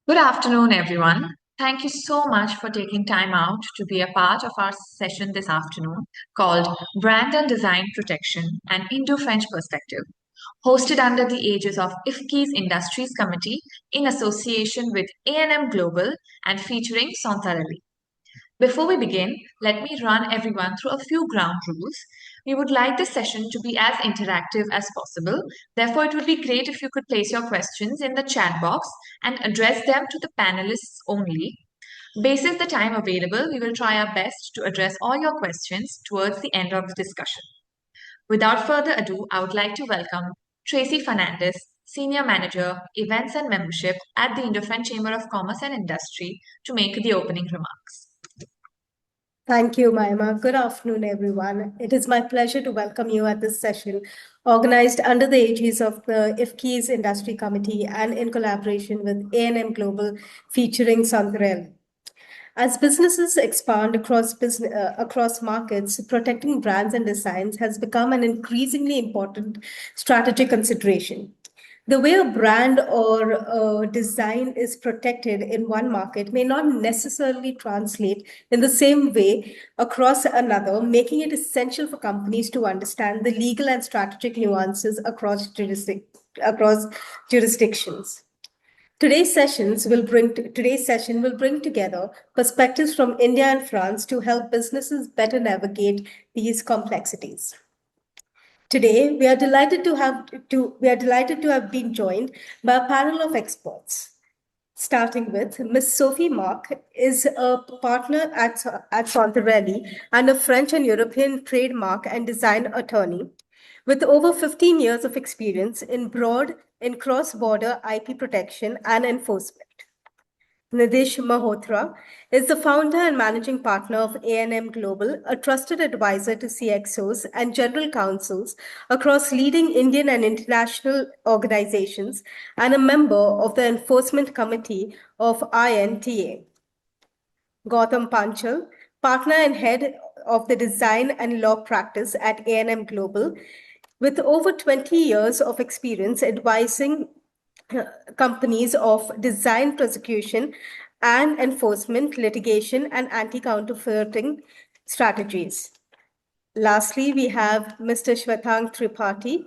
Good afternoon, everyone. Thank you so much for taking time out to be a part of our session this afternoon called Brand and Design Protection and Indo-French Perspective, hosted under the aegis of IFCCI's Industries Committee in association with ANM Global and featuring Santarelli. Before we begin, let me run everyone through a few ground rules. We would like this session to be as interactive as possible. Therefore, it would be great if you could place your questions in the chat box and address them to the panelists only. Basis the time available, we will try our best to address all your questions towards the end of the discussion. Without further ado, I would like to welcome Tracy Fernandez, Senior Manager, Events and Membership at the Indo-French Chamber of Commerce and Industry, to make the opening remarks. Thank you, Maima. Good afternoon, everyone. It is my pleasure to welcome you at this session, organized under the aegis of the IFCCI's Industry Committee and in collaboration with ANM Global, featuring Santarelli. As businesses expand across markets, protecting brands and designs has become an increasingly important strategic consideration. The way a brand or a design is protected in one market may not necessarily translate in the same way across another, making it essential for companies to understand the legal and strategic nuances across jurisdictions. Today's session will bring together perspectives from India and France to help businesses better navigate these complexities. Today, we are delighted to have been joined by a panel of experts. Starting with Ms. Sophie Marc is a partner at Santarelli and a French and European trademark and design attorney with over 15 years of experience in cross-border IP protection and enforcement. Nidhish Mehrotra is the founder and managing partner of ANM Global, a trusted advisor to CXOs and general counsels across leading Indian and international organizations, and a member of the Enforcement Committee of INTA. Gautam Panchal, partner and head of the design and law practice at ANM Global, with over 20 years of experience advising companies of design prosecution and enforcement, litigation, and anti-counterfeiting strategies. Lastly, we have Mr. Shwetank Tripathi,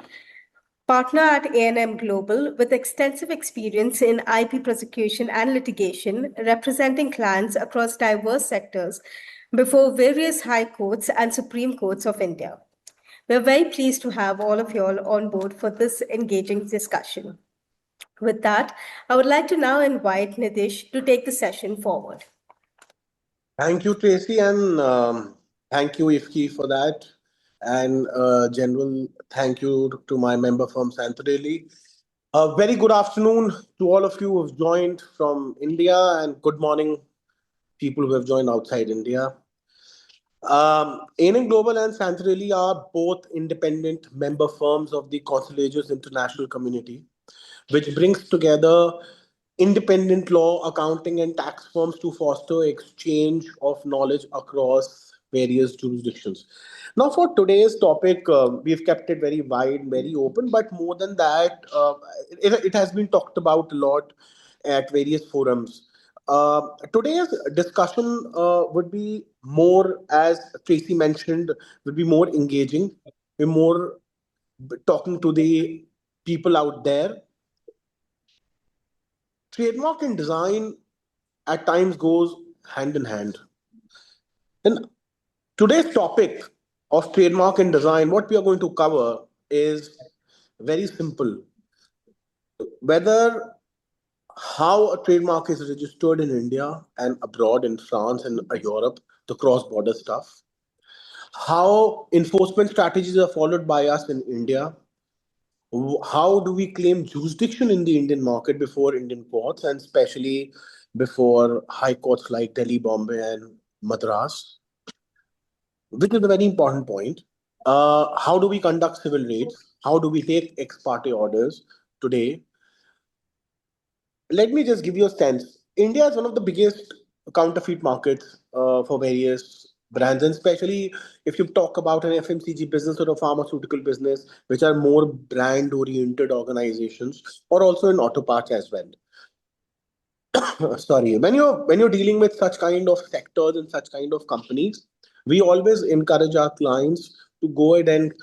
partner at ANM Global with extensive experience in IP prosecution and litigation, representing clients across diverse sectors before various high courts and Supreme Courts of India. We're very pleased to have all of you all on board for this engaging discussion. With that, I would like to now invite Nidhish to take the session forward. Thank you, Tracy, and thank you, IFCCI, for that. And general thank you to my member firm, Santarelli. A very good afternoon to all of you who have joined from India, and good morning, people who have joined outside India. ANM Global and Santarelli are both independent member firms of the Consul International Community, which brings together independent law, accounting, and tax firms to foster exchange of knowledge across various jurisdictions. Now, for today's topic, we've kept it very wide, very open, but more than that, it has been talked about a lot at various forums. Today's discussion would be more, as Tracy mentioned, would be more engaging. We're more talking to the people out there. Trademark and design at times goes hand in hand. And today's topic of trademark and design, what we are going to cover is very simple. Whether how a trademark is registered in India and abroad in France and Europe, the cross-border stuff. How enforcement strategies are followed by us in India. How do we claim jurisdiction in the Indian market before Indian courts, and especially before high courts like Delhi, Bombay, and Madras, which is a very important point. How do we conduct civil raids? How do we take ex parte orders today? Let me just give you a sense. India is one of the biggest counterfeit markets for various brands, and especially if you talk about an FMCG business or a pharmaceutical business, which are more brand-oriented organizations, or also in auto parts as well. sorry, when you're dealing with such kind of sectors and such kind of companies, we always encourage our clients to go ahead and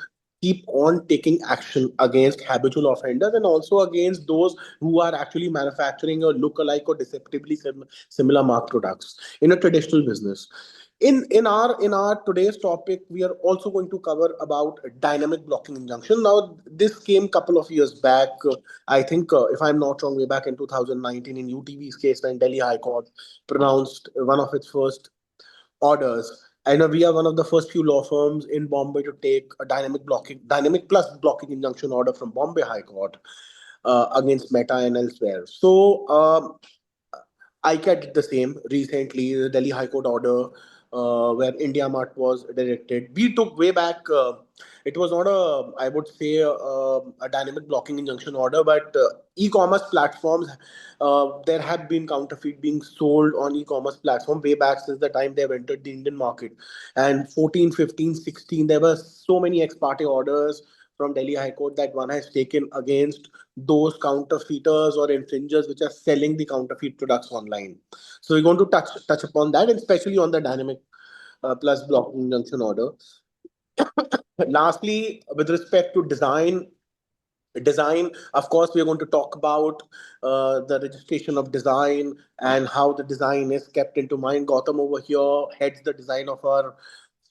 keep on taking action against habitual offenders and also against those who are actually manufacturing or look-alike or deceptively similar mark products in a traditional business. In our today's topic, we are also going to cover about dynamic blocking injunction. Now, this came couple of years back. I think, if I'm not wrong, way back in 2019 in UTV's case, when Delhi High Court pronounced one of its first orders. I know we are one of the first few law firms in Bombay to take a dynamic plus blocking injunction order from Bombay High Court against Meta and elsewhere. So, ICAT did the same recently, the Delhi High Court order where India Mart was directed. We took way back, it was not I would say, a dynamic blocking injunction order, but e commerce platforms, there have been counterfeit being sold on e commerce platform way back since the time they have entered the Indian market. And 14, 15, 16, there were so many ex parte orders from Delhi High Court that one has taken against those counterfeiters or infringers which are selling the counterfeit products online. So we're going to touch upon that, and especially on the dynamic plus block injunction order. Lastly, with respect to design, of course, we are going to talk about the registration of design and how the design is kept into mind. Gautam over here heads the design of our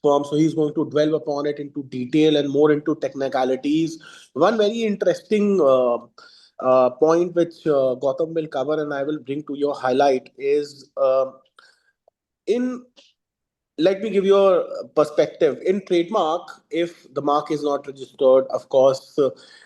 firm, so he's going to dwell upon it into detail and more into technicalities. One very interesting point which Gautam will cover and I will bring to your highlight is in let me give you a perspective. In trademark, if the mark is not registered, of course,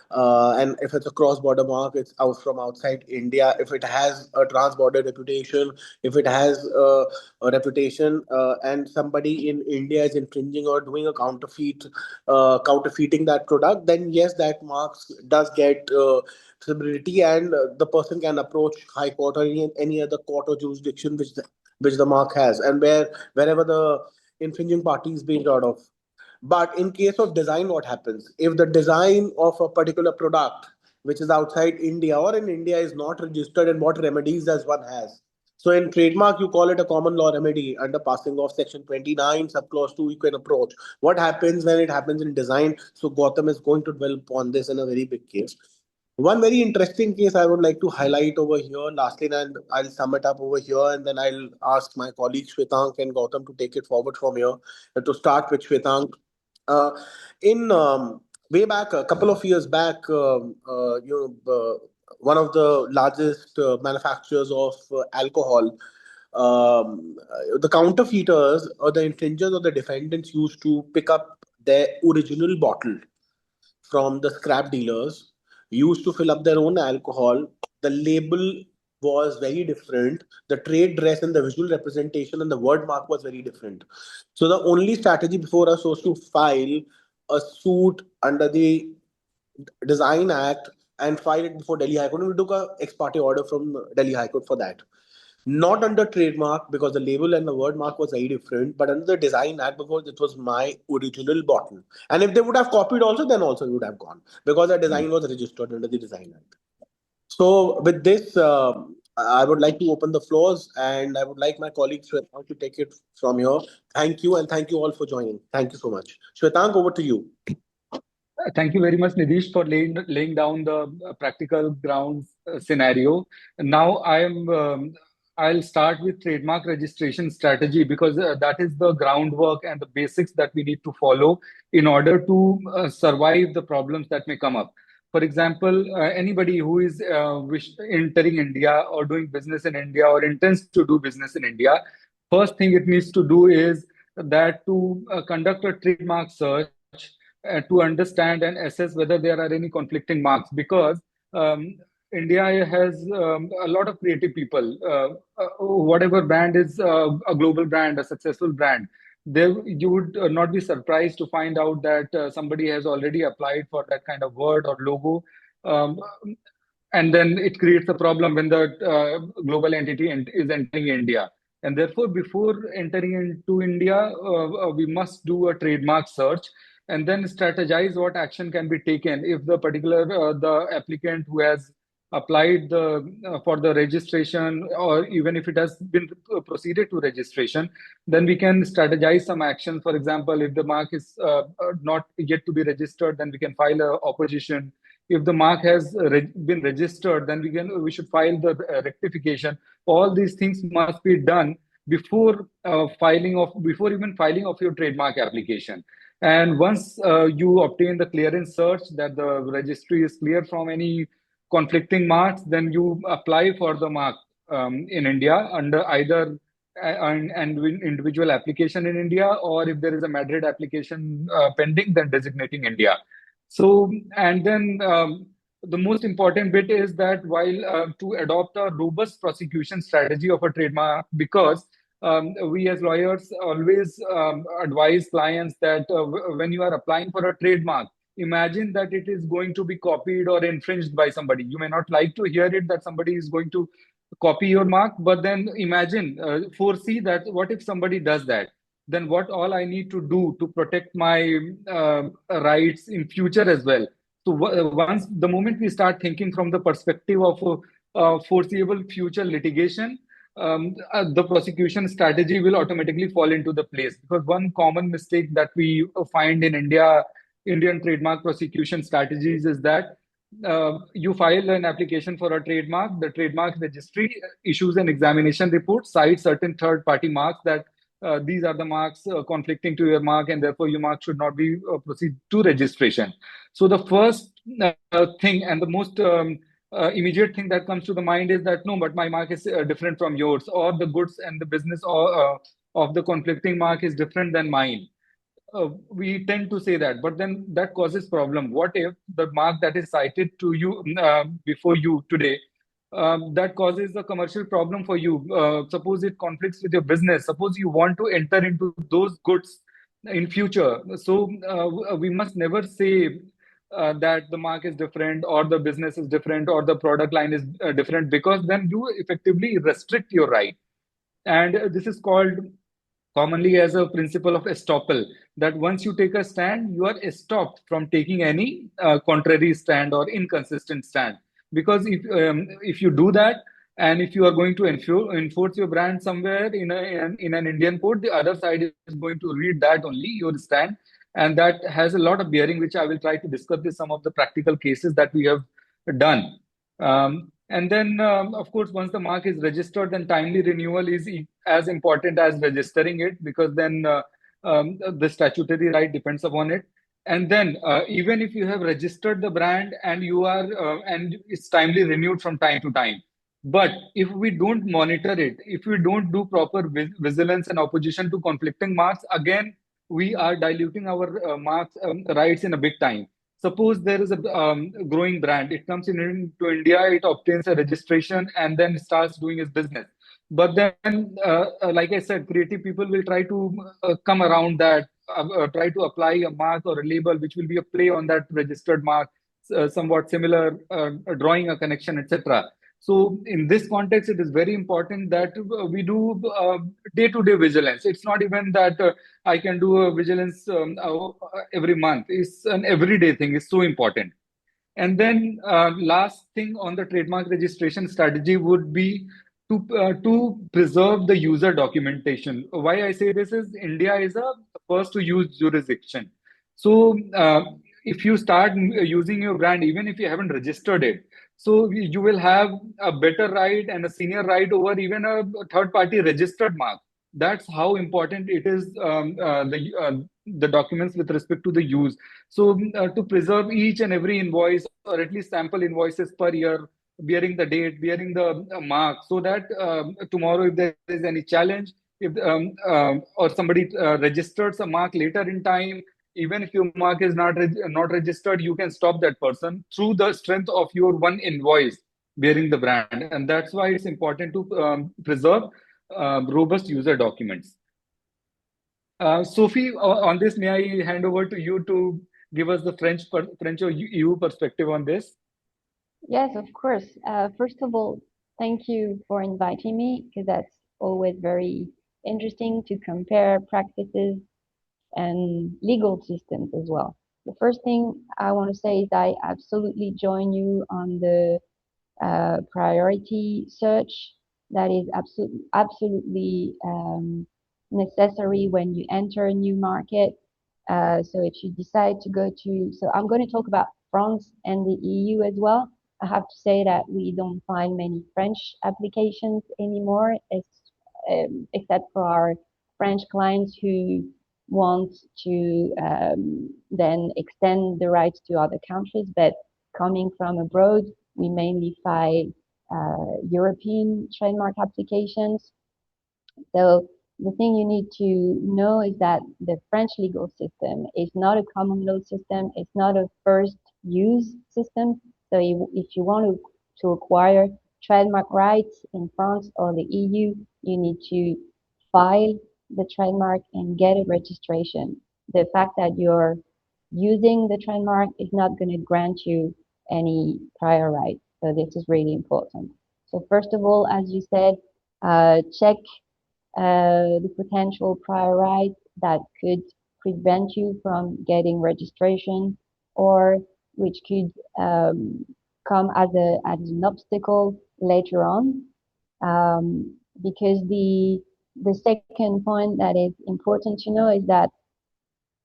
and if it's a cross-border mark, it's out from outside India. If it has a trans-border reputation, if it has a reputation, and somebody in India is infringing or doing a counterfeiting that product, then yes, that marks does get visibility, and the person can approach High Court or any other court or jurisdiction which the mark has, and wherever the infringing party is based out of. But in case of design, what happens if the design of a particular product which is outside India or in India is not registered, and what remedies does one has? So in trademark, you call it a common law remedy under passing of section 29 subclause 2, you can approach. What happens when it happens in design? So Gautam is going to dwell upon this in a very big case. One very interesting case I would like to highlight over here, lastly, and I'll sum it up over here, and then I'll ask my colleagues Shwetank and Gautam to take it forward from here. To start with Shwetank, uh, in way back a couple of years back, one of the largest manufacturers of alcohol, the counterfeiters or the infringers or the defendants used to pick up their original bottle from the scrap dealers, used to fill up their own alcohol. The label was very different. The trade dress and the visual representation and the word mark was very different. So the only strategy before us was to file a suit under the Design Act and file it before Delhi High Court. And we took a ex parte order from Delhi High Court for that. Not under trademark because the label and the word mark was very different, but under the Design Act because it was my original bottle. And if they would have copied also, then also it would have gone because the design was registered under the Design Act. So with this, I would like to open the floors, and I would like my colleague Shwetank to take it from here. Thank you, and thank you all for joining. Thank you so much. Shwetank, over to you. Thank you very much, Nidhish, for laying down the practical ground scenario. Now I'll start with trademark registration strategy because that is the groundwork and the basics that we need to follow in order to survive the problems that may come up. For example, anybody who is entering India or doing business in India or intends to do business in India, first thing it needs to do is that to conduct a trademark search to understand and assess whether there are any conflicting marks because India has a lot of creative people. Whatever brand is a global brand, a successful brand, there you would not be surprised to find out that somebody has already applied for that kind of word or logo. Um, and then it creates a problem when the global entity is entering India. And therefore, before entering into India, we must do a trademark search and then strategize what action can be taken if the particular the applicant who has applied for the registration, or even if it has been proceeded to registration, then we can strategize some actions. For example, if the mark is not yet to be registered, then we can file a opposition. If the mark has been registered, then we should file the rectification. All these things must be done before before even filing of your trademark application. And once you obtain the clearance search that the registry is clear from any conflicting marks, then you apply for the mark in India under either an individual application in India, or if there is a Madrid application pending, then designating India. So, and then the most important bit is that while to adopt a robust prosecution strategy of a trademark, because we as lawyers always advise clients that when you are applying for a trademark, imagine that it is going to be copied or infringed by somebody. You may not like to hear it that somebody is going to copy your mark, but then imagine, foresee that what if somebody does that? Then what all I need to do to protect my rights in future as well. So once the moment we start thinking from the perspective of foreseeable future litigation, the prosecution strategy will automatically fall into the place. Because one common mistake that we find in Indian trademark prosecution strategies is that you file an application for a trademark, the trademark registry issues an examination report, cites certain third-party marks that these are the marks conflicting to your mark, and therefore your mark should not be proceed to registration. So the first thing and the most immediate thing that comes to the mind is that no, but my mark is different from yours, or the goods and the business of the conflicting mark is different than mine. We tend to say that, but then that causes problem. What if the mark that is cited to you before you today, that causes a commercial problem for you? Suppose it conflicts with your business. Suppose you want to enter into those goods in future. So we must never say that the mark is different, or the business is different, or the product line is different, because then you effectively restrict your right. And this is called commonly as a principle of estoppel, that once you take a stand, you are stopped from taking any contrary stand or inconsistent stand. Because if you do that, and if you are going to enforce your brand somewhere in an Indian court, the other side is going to read that only, your stand. And that has a lot of bearing, which I will try to discuss with some of the practical cases that we have done. And then, of course, once the mark is registered, then timely renewal is as important as registering it, because then the statutory right depends upon it. And then, even if you have registered the brand and and it's timely renewed from time to time, but if we don't monitor it, if we don't do proper vigilance and opposition to conflicting marks, again, we are diluting our marks rights in a big time. Suppose there is a growing brand, it comes into India, it obtains a registration, and then starts doing its business. But then, like I said, creative people will try to come around that, try to apply a mark or a label which will be a play on that registered mark, somewhat similar, drawing a connection, etc. So in this context, it is very important that we do day-to-day vigilance. It's not even that I can do a vigilance every month. It's an everyday thing. It's so important. And then last thing on the trademark registration strategy would be to preserve the user documentation. Why I say this is India is a first to use jurisdiction. So if you start using your brand, even if you haven't registered it, so you will have a better right and a senior right over even a third party registered mark. That's how important it is, the documents with respect to the use. So to preserve each and every invoice, or at least sample invoices per year, bearing the date, bearing the mark, so that tomorrow if there is any challenge, if or somebody registers a mark later in time, even if your mark is not registered, you can stop that person through the strength of your one invoice bearing the brand. And that's why it's important to preserve robust user documents. Sophie, on this, may I hand over to you to give us the French or EU perspective on this? Yes, of course. First of all, thank you for inviting me, because that's always very interesting to compare practices and legal systems as well. The first thing I want to say is I absolutely join you on the priority search that is absolutely necessary when you enter a new market. So if you decide to go to, so I'm going to talk about France and the EU as well. I have to say that we don't find many French applications anymore, except for our French clients who want to then extend the rights to other countries. But coming from abroad, we mainly find European trademark applications. So the thing you need to know is that the French legal system is not a common law system. It's not a first use system. So if you want to acquire trademark rights in France or the EU, you need to file the trademark and get a registration. The fact that you're using the trademark is not going to grant you any prior rights. So this is really important. So first of all, as you said, check the potential prior rights that could prevent you from getting registration, or which could come as an obstacle later on. Because the second point that is important to know is that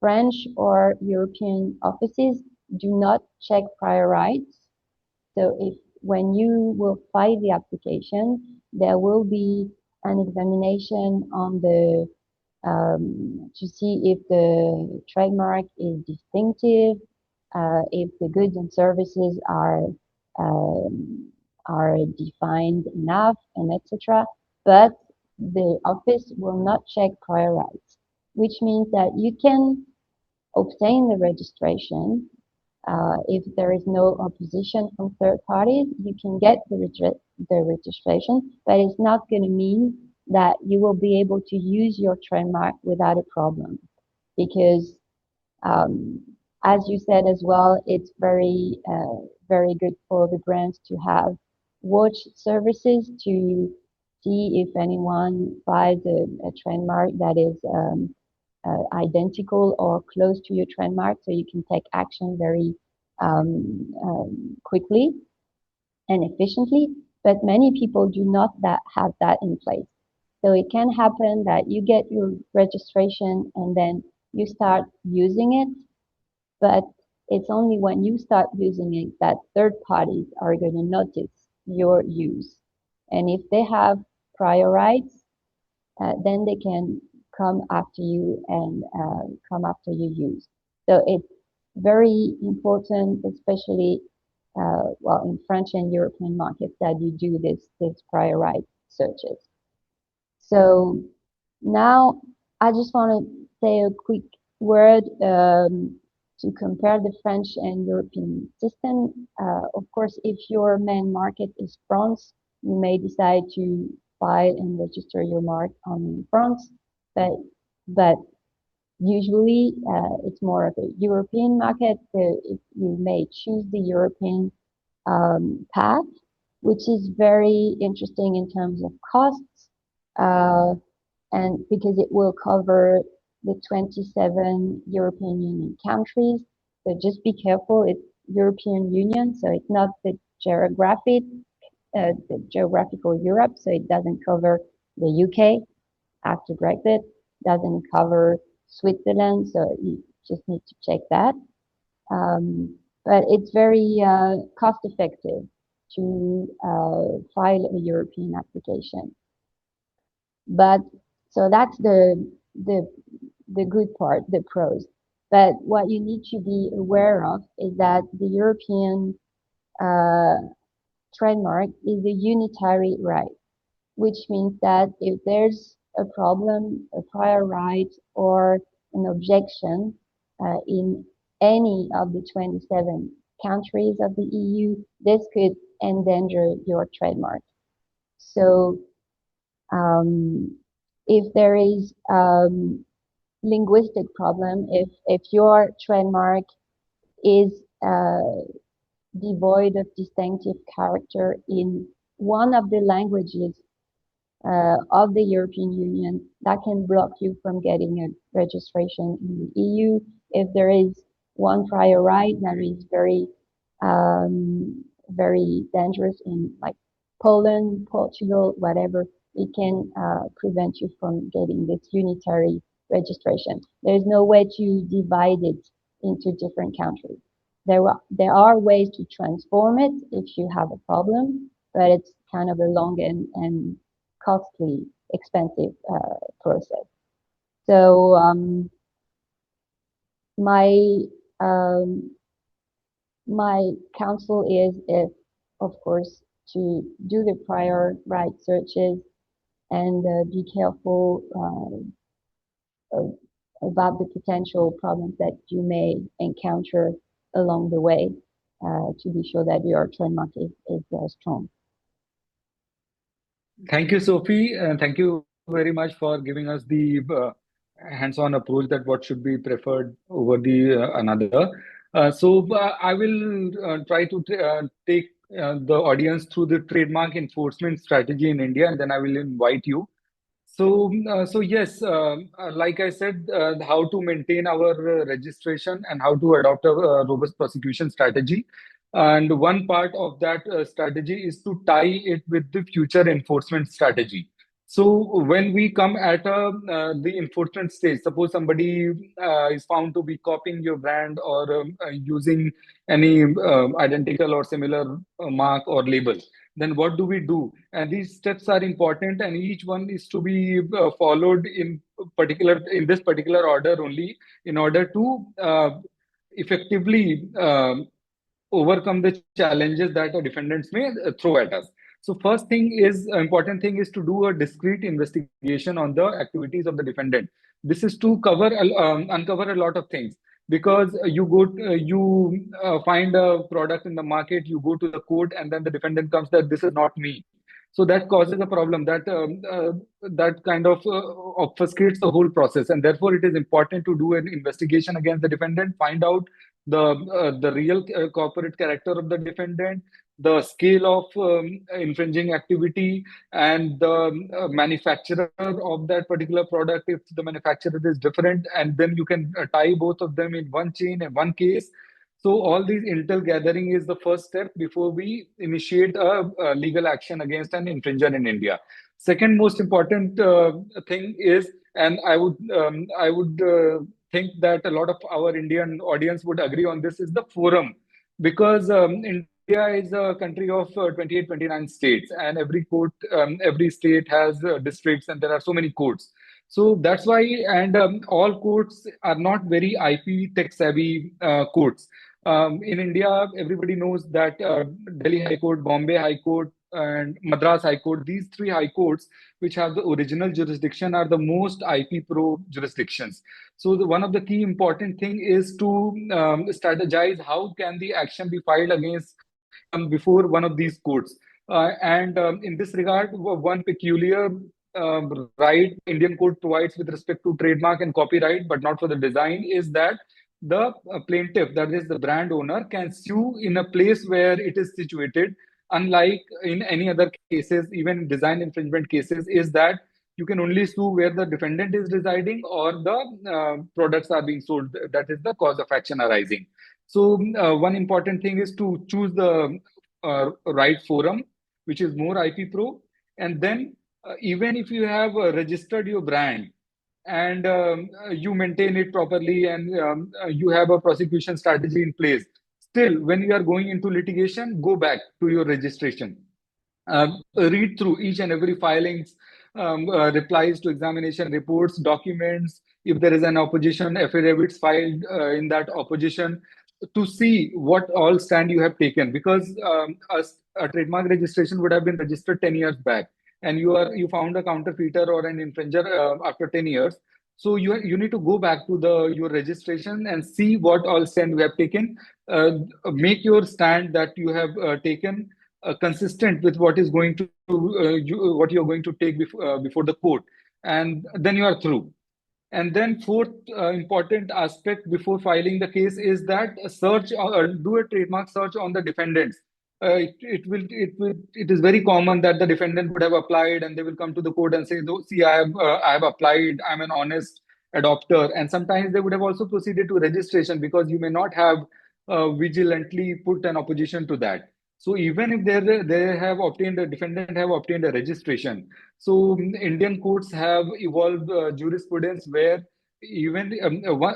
French or European offices do not check prior rights. So if when you will file the application, there will be an examination on the to see if the trademark is distinctive, if the goods and services are defined enough, and etc. But the office will not check prior rights, which means that you can obtain the registration. If there is no opposition from third parties, you can get the registration, but it's not going to mean that you will be able to use your trademark without a problem. Because, as you said as well, it's very, very good for the brands to have watch services to see if anyone buys a trademark that is identical or close to your trademark, so you can take action very quickly and efficiently. But many people do not have that in place. So it can happen that you get your registration and then you start using it, but it's only when you start using it that third parties are going to notice your use. And if they have prior rights, then they can come after you and come after your use. So it's very important, especially well in French and European markets, that you do this prior right searches. So now I just want to say a quick word to compare the French and European system. Of course, if your main market is France, you may decide to file and register your mark on France, but usually it's more of a European market, so you may choose the European path, which is very interesting in terms of costs, and because it will cover the 27 European Union countries. So just be careful, it's European Union, so it's not the geographical Europe, so it doesn't cover the UK after Brexit, doesn't cover Switzerland, so you just need to check that. But it's very cost effective to file a European application. But so that's the good part, the pros. But what you need to be aware of is that the European trademark is a unitary right, which means that if there's a problem, a prior right, or an objection in any of the 27 countries of the EU, this could endanger your trademark. So if there is linguistic problem, if your trademark is devoid of distinctive character in one of the languages of the European Union, that can block you from getting a registration in the EU. If there is one prior right that is very very dangerous in like Poland, Portugal, whatever. It can prevent you from getting this unitary registration. There's no way to divide it into different countries. There are ways to transform it if you have a problem, but it's kind of a long and costly, expensive process. So my my counsel is, if of course, to do the prior right searches and be careful about the potential problems that you may encounter along the way to be sure that your trademark is strong. Thank you, Sophie, and thank you very much for giving us the hands-on approach that what should be preferred over the another. I will try to take the audience through the trademark enforcement strategy in India, and then I will invite you. So yes, like I said, how to maintain our registration and how to adopt a robust prosecution strategy. And one part of that strategy is to tie it with the future enforcement strategy. So when we come at the enforcement stage, suppose somebody is found to be copying your brand or using any identical or similar mark or label, then what do we do? And these steps are important, and each one is to be followed in this particular order only, in order to effectively overcome the challenges that the defendants may throw at us. So first thing is, important thing is to do a discrete investigation on the activities of the defendant. This is to uncover a lot of things, because you find a product in the market, you go to the court, and then the defendant comes that this is not me. So that causes a problem that kind of obfuscates the whole process, and therefore it is important to do an investigation against the defendant, find out the real corporate character of the defendant, the scale of infringing activity, and the manufacturer of that particular product, if the manufacturer is different, and then you can tie both of them in one chain and one case. So all these intel gathering is the first step before we initiate a legal action against an infringer in India. Second most important thing is, and I would think that a lot of our Indian audience would agree on this, is the forum, because India is a country of 28, 29 states, and every state has districts, and there are so many courts. So that's why, and all courts are not very IP tech savvy courts. In India, everybody knows that Delhi High Court, Bombay High Court, and Madras High Court, these three high courts, which have the original jurisdiction, are the most IP pro jurisdictions. So one of the key important thing is to strategize how can the action be filed against before one of these courts. And in this regard, one peculiar right Indian code provides with respect to trademark and copyright, but not for the design, is that the plaintiff, that is the brand owner, can sue in a place where it is situated. Unlike in any other cases, even design infringement cases, is that you can only sue where the defendant is residing or the products are being sold. That is the cause of action arising. So one important thing is to choose the right forum, which is more IP pro. And then even if you have registered your brand, and you maintain it properly, and you have a prosecution strategy in place, still, when you are going into litigation, go back to your registration. Read through each and every filings, replies to examination reports, documents, if there is an opposition, affidavits filed in that opposition, to see what all stand you have taken. Because a trademark registration would have been registered 10 years back, and you found a counterfeiter or an infringer after 10 years. So you need to go back to your registration and see what all stand you have taken. Make your stand that you have taken consistent with what is going to what you're going to take before the court, and then you are through. And then fourth important aspect before filing the case is that do a trademark search on the defendants. It is very common that the defendant would have applied, and they will come to the court and say, see, I have applied, I'm an honest adopter. And sometimes they would have also proceeded to registration, because you may not have vigilantly put an opposition to that. So even if the defendant have obtained a registration, so Indian courts have evolved jurisprudence where even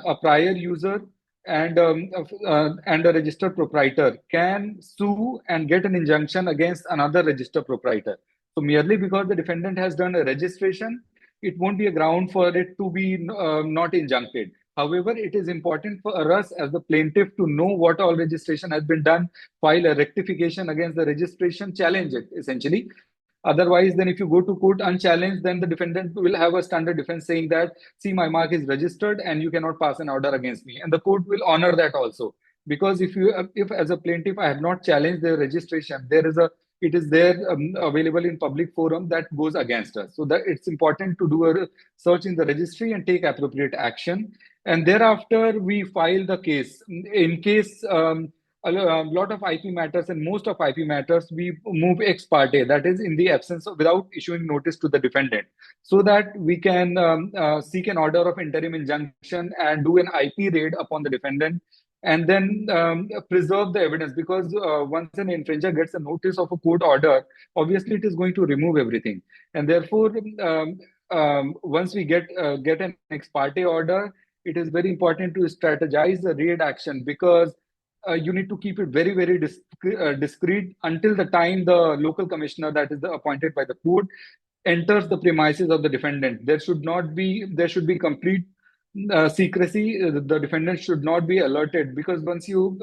a prior user and a registered proprietor can sue and get an injunction against another registered proprietor. So merely because the defendant has done a registration, it won't be a ground for it to be not injuncted. However, it is important for us as the plaintiff to know what all registration has been done, file a rectification against the registration, challenge it essentially. Otherwise, then if you go to court unchallenged, then the defendant will have a standard defense saying that, see, my mark is registered and you cannot pass an order against me. And the court will honor that also. Because if as a plaintiff, I have not challenged their registration, it is there available in public forum that goes against us. So that it's important to do a search in the registry and take appropriate action. And thereafter, we file the case. In case a lot of IP matters and most of IP matters, we move ex parte, that is in the absence of, without issuing notice to the defendant, so that we can seek an order of interim injunction and do an IP raid upon the defendant and then preserve the evidence, because once an infringer gets a notice of a court order, obviously it is going to remove everything. And therefore, once we get an ex parte order, it is very important to strategize the raid action, because you need to keep it very, very discreet until the time the local commissioner that is appointed by the court enters the premises of the defendant. There should be complete secrecy. The defendant should not be alerted, because once you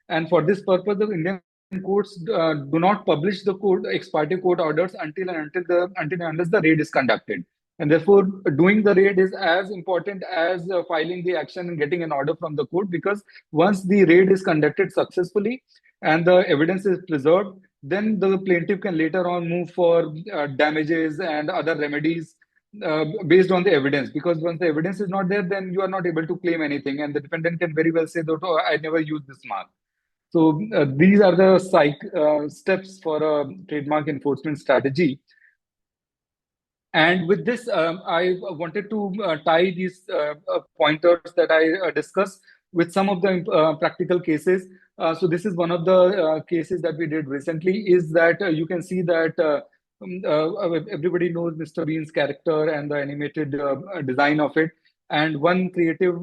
and for this purpose, the Indian courts do not publish the ex parte court orders until and unless the raid is conducted. And therefore, doing the raid is as important as filing the action and getting an order from the court, because once the raid is conducted successfully and the evidence is preserved, then the plaintiff can later on move for damages and other remedies based on the evidence. Because once the evidence is not there, then you are not able to claim anything, and the defendant can very well say that, oh, I never used this mark. So these are the steps for a trademark enforcement strategy. And with this, I wanted to tie these pointers that I discussed with some of the practical cases. So this is one of the cases that we did recently, is that you can see that everybody knows Mr. Bean's character and the animated design of it. And one creative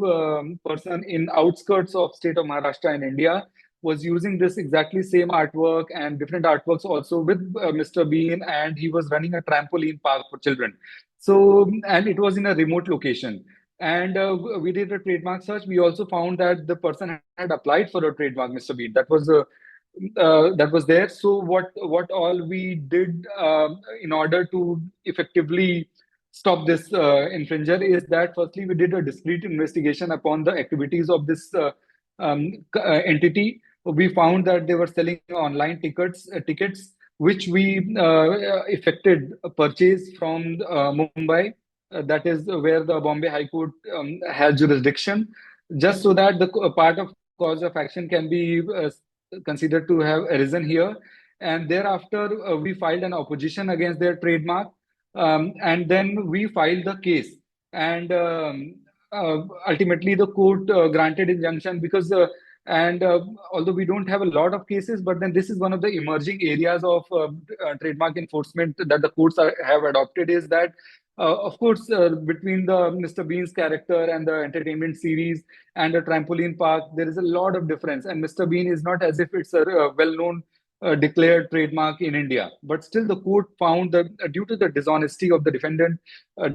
person in outskirts of state of Maharashtra in India was using this exactly same artwork and different artworks also with Mr. Bean, and he was running a trampoline park for children. So, and it was in a remote location. And we did a trademark search. We also found that the person had applied for a trademark, Mr. Bean. That was there. So what all we did in order to effectively stop this infringer is that firstly we did a discrete investigation upon the activities of this entity. We found that they were selling online tickets which we effected a purchase from Mumbai. That is where the Bombay High Court has jurisdiction, just so that the part of cause of action can be considered to have arisen here. And thereafter, we filed an opposition against their trademark, and then we filed the case. And ultimately, the court granted injunction because although we don't have a lot of cases, but then this is one of the emerging areas of trademark enforcement that the courts have adopted, is that of course, between the Mr. Bean's character and the entertainment series and the trampoline park, there is a lot of difference. And Mr. Bean is not as if it's a well-known declared trademark in India. But still, the court found that due to the dishonesty of the defendant,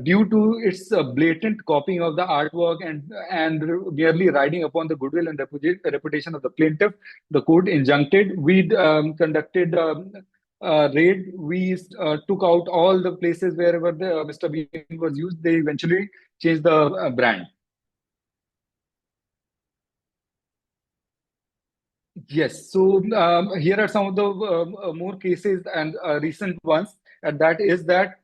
due to its blatant copying of the artwork and merely riding upon the goodwill and reputation of the plaintiff, the court injuncted. We conducted raid. We took out all the places wherever the Mr. Bean was used. They eventually changed the brand. Yes, so here are some of the more cases and recent ones. And that is that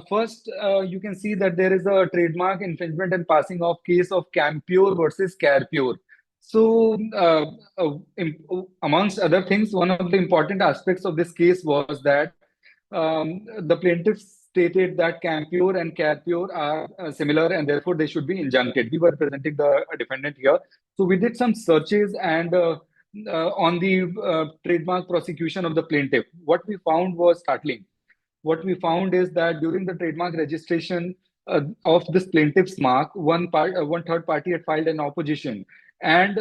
first, you can see that there is a trademark infringement and passing off case of Campure versus Carpure. So, amongst other things, one of the important aspects of this case was that the plaintiffs stated that Campure and Carpure are similar and therefore they should be injuncted. We were presenting the defendant here. So we did some searches and on the trademark prosecution of the plaintiff. What we found was startling. What we found is that during the trademark registration of this plaintiff's mark, one third party had filed an opposition, and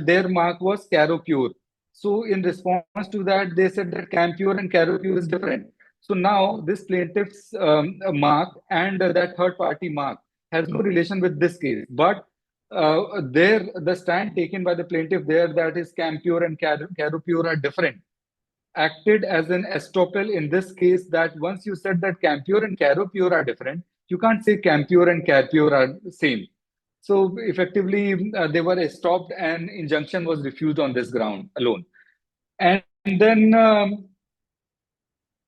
their mark was Carocure. So in response to that, they said that Campure and Carocure is different. So now this plaintiff's mark and that third party mark has no relation with this case, but there the stand taken by the plaintiff there, that is Campure and Carocure are different, acted as an estoppel in this case, that once you said that Campure and Carocure are different, you can't say Campure and Carpure are the same. So effectively, they were stopped and injunction was refused on this ground alone. And then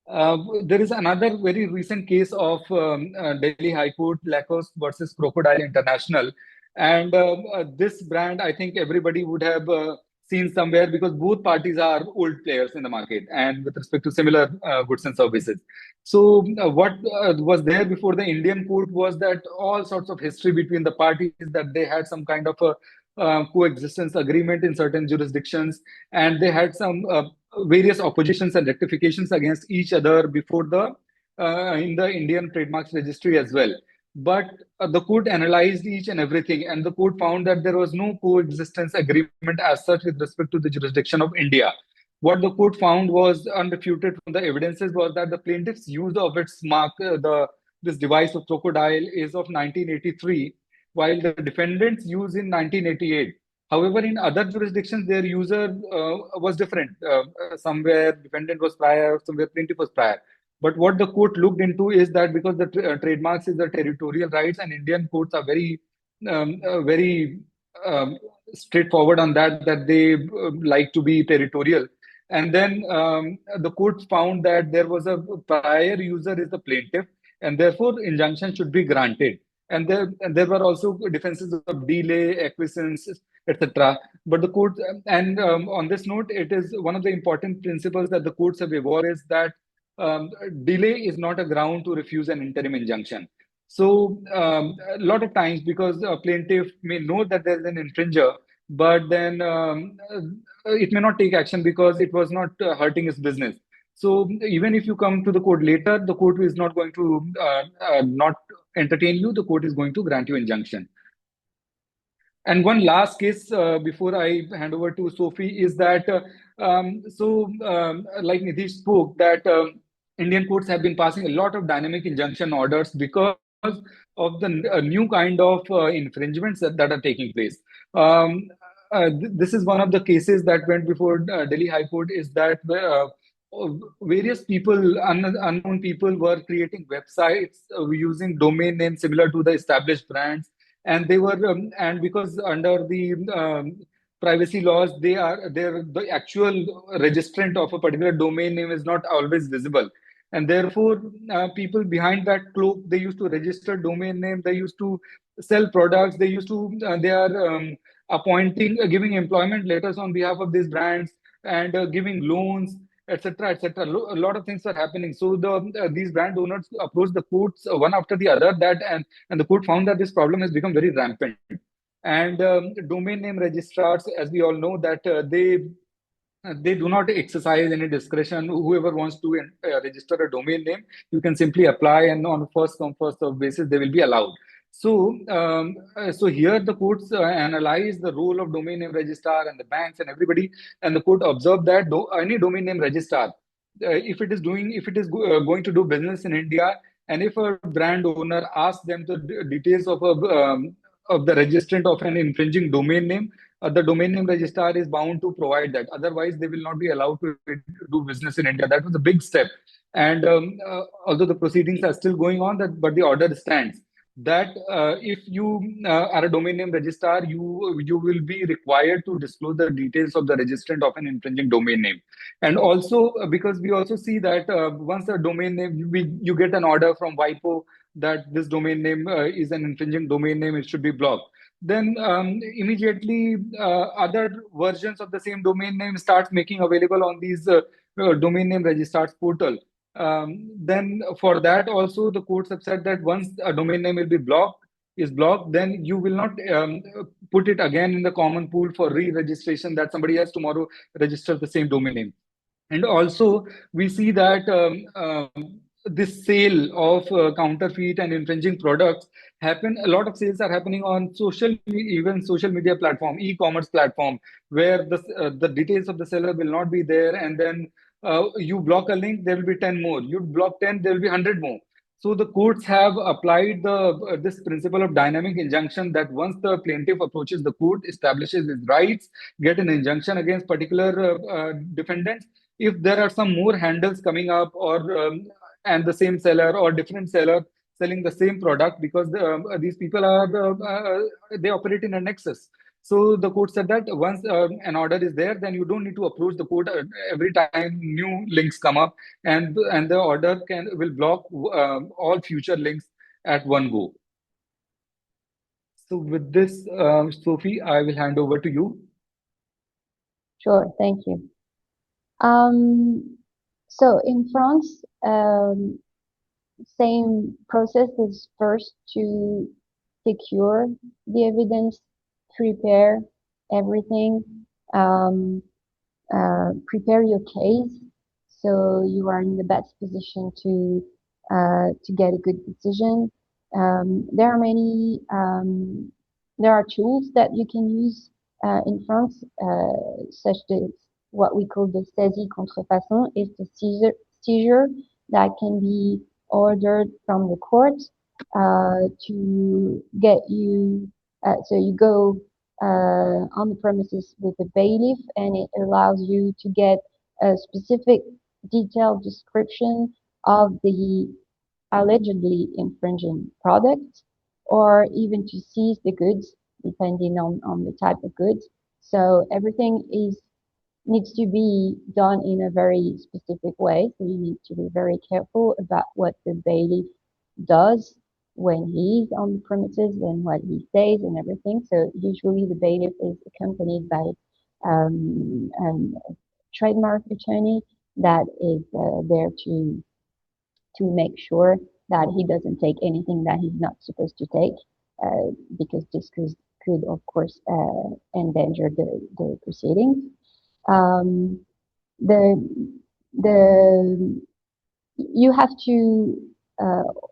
there is another very recent case of Delhi High Court, Lacoste versus Crocodile International. And this brand, I think everybody would have seen somewhere, because both parties are old players in the market and with respect to similar goods and services. So what was there before the Indian court was that all sorts of history between the parties, that they had some kind of a coexistence agreement in certain jurisdictions, and they had some various oppositions and rectifications against each other before the in the Indian trademarks registry as well. But the court analyzed each and everything, and the court found that there was no coexistence agreement as such with respect to the jurisdiction of India. What the court found was unrefuted from the evidences was that the plaintiff's use of its mark, this device of crocodile, is of 1983, while the defendant's use in 1988. However, in other jurisdictions, their user was different. Somewhere defendant was prior, somewhere plaintiff was prior. But what the court looked into is that because the trademarks is the territorial rights, and Indian courts are very straightforward on that, that they like to be territorial. And then the court found that there was a prior user is the plaintiff, and therefore injunction should be granted. And there were also defenses of delay, acquiescence, etc. But the court, and on this note, it is one of the important principles that the courts have evolved is that delay is not a ground to refuse an interim injunction. So a lot of times, because a plaintiff may know that there is an infringer, but then it may not take action because it was not hurting his business. So even if you come to the court later, the court is not going to not entertain you. The court is going to grant you injunction. And one last case before I hand over to Sophie is that, like Nidhish spoke, that Indian courts have been passing a lot of dynamic injunction orders because of the new kind of infringements that are taking place. This is one of the cases that went before Delhi High Court, is that various people, unknown people, were creating websites using domain names similar to the established brands. And they were, and because under the privacy laws, the actual registrant of a particular domain name is not always visible. And therefore, people behind that cloak, they used to register domain name, they used to sell products, they used to, they are appointing, giving employment letters on behalf of these brands, and giving loans, etc., etc. A lot of things are happening. So these brand owners approached the courts one after the other, and the court found that this problem has become very rampant. And domain name registrars, as we all know, that they do not exercise any discretion. Whoever wants to register a domain name, you can simply apply, and on first come first served basis, they will be allowed. So, so here the courts analyze the role of domain name registrar and the banks and everybody, and the court observed that any domain name registrar, if it is going to do business in India, and if a brand owner asks them the details of the registrant of an infringing domain name, the domain name registrar is bound to provide that. Otherwise, they will not be allowed to do business in India. That was a big step. And although the proceedings are still going on, but the order stands that if you are a domain name registrar, you will be required to disclose the details of the registrant of an infringing domain name. And also, because we also see that once a domain name, you get an order from WIPO that this domain name is an infringing domain name, it should be blocked. Then immediately other versions of the same domain name starts making available on these domain name registrars portal. Then for that also, the courts have said that once a domain name will be blocked, is blocked, then you will not put it again in the common pool for re-registration that somebody else tomorrow register the same domain name. And also, we see that this sale of counterfeit and infringing products happen. A lot of sales are happening on even social media platform, e-commerce platform, where the details of the seller will not be there, and then you block a link, there will be 10 more. You block 10, there will be 100 more. So the courts have applied this principle of dynamic injunction, that once the plaintiff approaches the court, establishes his rights, get an injunction against particular defendants. If there are some more handles coming up, or and the same seller or different seller selling the same product, because these people are they operate in a nexus. So the court said that once an order is there, then you don't need to approach the court every time new links come up, and the order will block all future links at one go. So with this, Sophie, I will hand over to you. Sure, thank you. So in France, same process is first to secure the evidence, prepare everything, prepare your case, so you are in the best position to get a good decision. There are tools that you can use in France, such as what we call the saisie contrefaçon. It's the seizure that can be ordered from the court to get you. So you go on the premises with a bailiff, and it allows you to get a specific detailed description of the allegedly infringing product, or even to seize the goods, depending on the type of goods. So everything needs to be done in a very specific way. So you need to be very careful about what the bailiff does when he's on the premises and what he says and everything. So usually the bailiff is accompanied by a trademark attorney that is there to make sure that he doesn't take anything that he's not supposed to take, because this could of course endanger the proceedings. You have to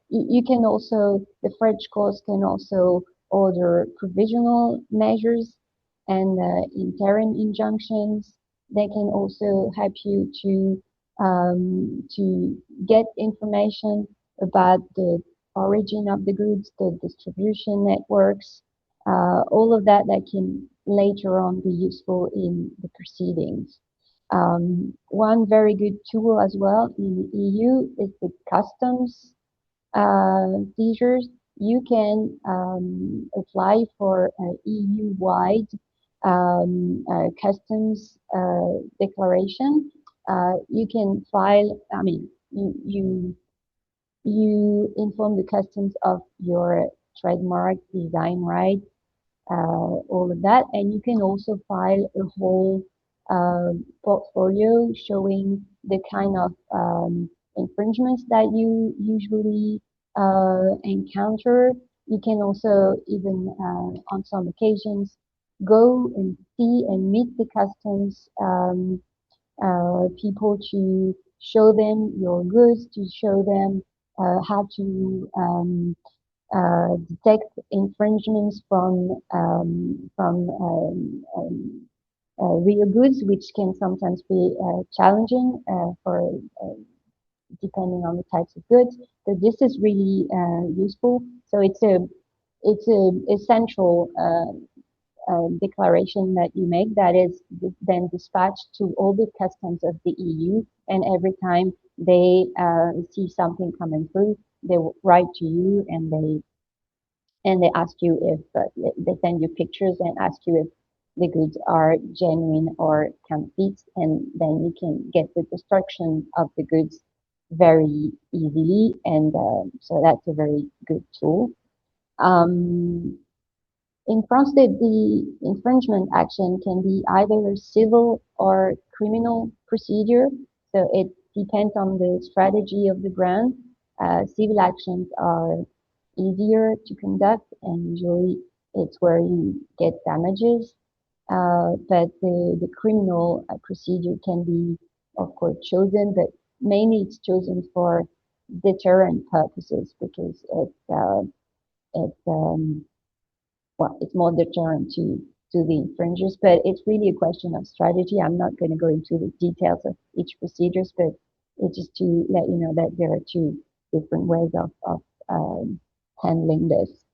you can also, the French courts can also order provisional measures and interim injunctions. They can also help you to get information about the origin of the goods, the distribution networks, all of that can later on be useful in the proceedings. One very good tool as well in the EU is the customs seizures. You can apply for an EU-wide customs declaration. You can file, I mean, you inform the customs of your trademark, design right, all of that, and you can also file a whole portfolio showing the kind of infringements that you usually encounter. You can also even on some occasions go and see and meet the customs people to show them your goods, to show them how to detect infringements from real goods, which can sometimes be challenging for depending on the types of goods. So this is really useful. So it's a essential declaration that you make that is then dispatched to all the customs of the EU, and every time they see something coming through, they will write to you and they ask you if they send you pictures and ask you if the goods are genuine or counterfeit, and then you can get the destruction of the goods very easily, and so that's a very good tool. In France, the infringement action can be either a civil or criminal procedure, so it depends on the strategy of the brand. Civil actions are easier to conduct, and usually it's where you get damages. But the criminal procedure can be, of course, chosen, but mainly it's chosen for deterrent purposes because it's more deterrent to the infringers. But it's really a question of strategy. I'm not going to go into the details of each procedures, but it's just to let you know that there are two different ways of handling this.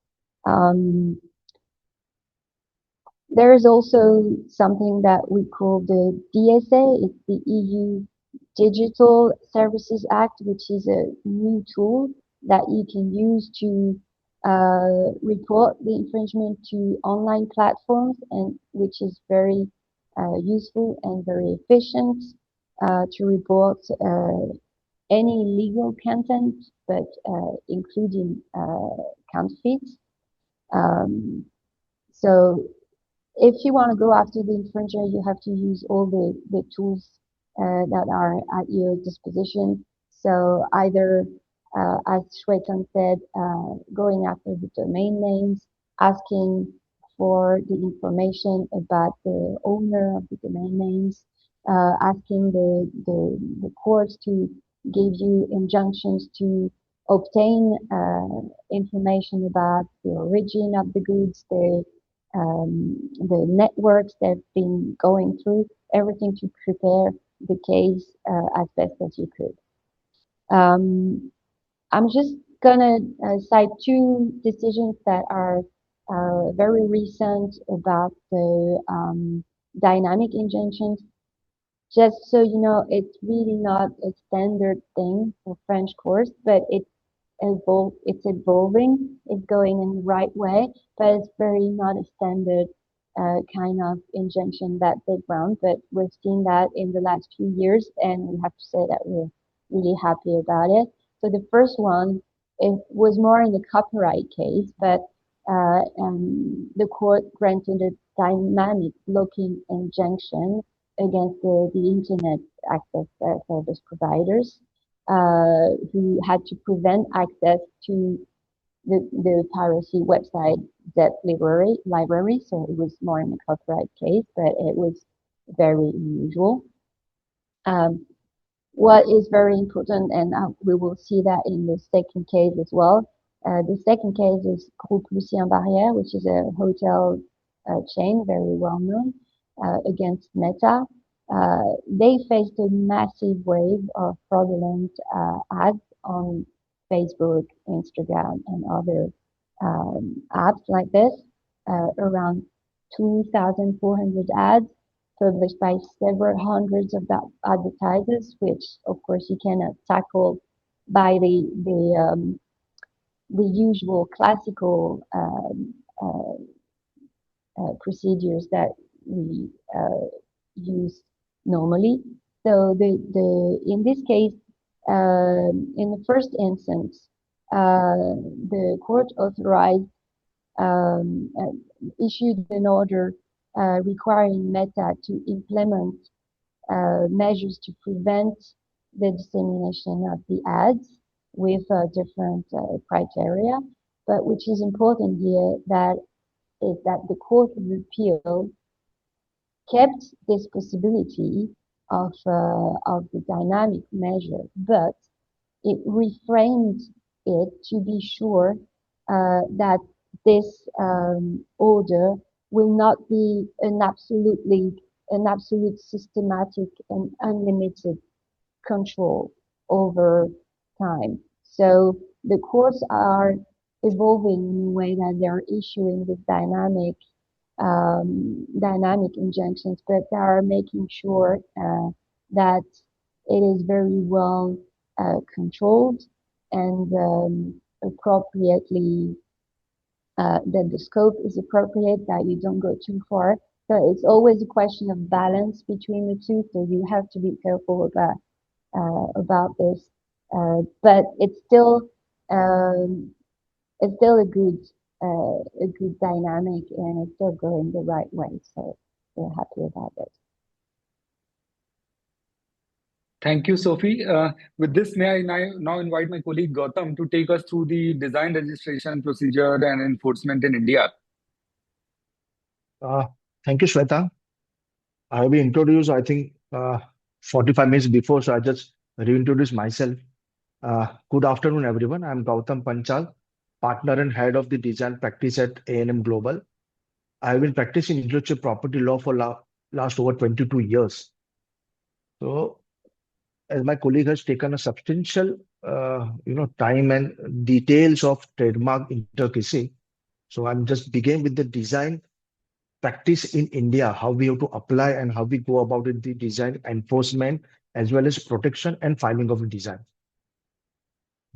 There is also something that we call the DSA. It's the EU Digital Services Act, which is a new tool that you can use to report the infringement to online platforms, and which is very useful and very efficient to report any illegal content, but including counterfeits. So if you want to go after the infringer, you have to use all the tools that are at your disposition. So either, as Shwetank said, going after the domain names, asking for the information about the owner of the domain names, asking the courts to give you injunctions to obtain information about the origin of the goods, the networks they've been going through, everything to prepare the case as best as you could. I'm just gonna cite two decisions that are very recent about the dynamic injunctions. Just so you know, it's really not a standard thing for French courts, but it's evolving, it's going in the right way, but it's very not a standard kind of injunction that they ground. But we've seen that in the last few years, and we have to say that we're really happy about it. So the first one, it was more in the copyright case, but the court granted a dynamic blocking injunction against the internet access service providers who had to prevent access to the piracy website Debt Library. So it was more in a copyright case, but it was very unusual. What is very important, and we will see that in the second case as well. The second case is Groupe Lucien Barrière, which is a hotel chain, very well known, against Meta. They faced a massive wave of fraudulent ads on Facebook, Instagram, and other apps like this. Around 2,400 ads published by several hundreds of advertisers, which of course you cannot tackle by the usual classical procedures that we use normally. So in this case, in the first instance, the court authorized issued an order requiring Meta to implement measures to prevent the dissemination of the ads with different criteria. But which is important here is that the Court of Appeal kept this possibility of the dynamic measure, but it reframed it to be sure that this order will not be an absolute systematic and unlimited control over time. So the courts are evolving in a way that they're issuing this dynamic injunctions, but they are making sure that it is very well controlled and appropriately that the scope is appropriate, that you don't go too far. So it's always a question of balance between the two. So you have to be careful about this. But it's still a good dynamic, and it's still going the right way. So we're happy about it. Thank you, Sophie. With this, may I now invite my colleague Gautam to take us through the design registration procedure and enforcement in India. Thank you, Shweta. I have been introduced, I think, 45 minutes before, so I just reintroduce myself. Good afternoon, everyone. I'm Gautam Panchal, partner and head of the design practice at ANM Global. I have been practicing intellectual property law for last over 22 years. So, as my colleague has taken a substantial, time and details of trademark intricacy, so I'm just begin with the design practice in India, how we have to apply and how we go about it, the design enforcement, as well as protection and filing of the design.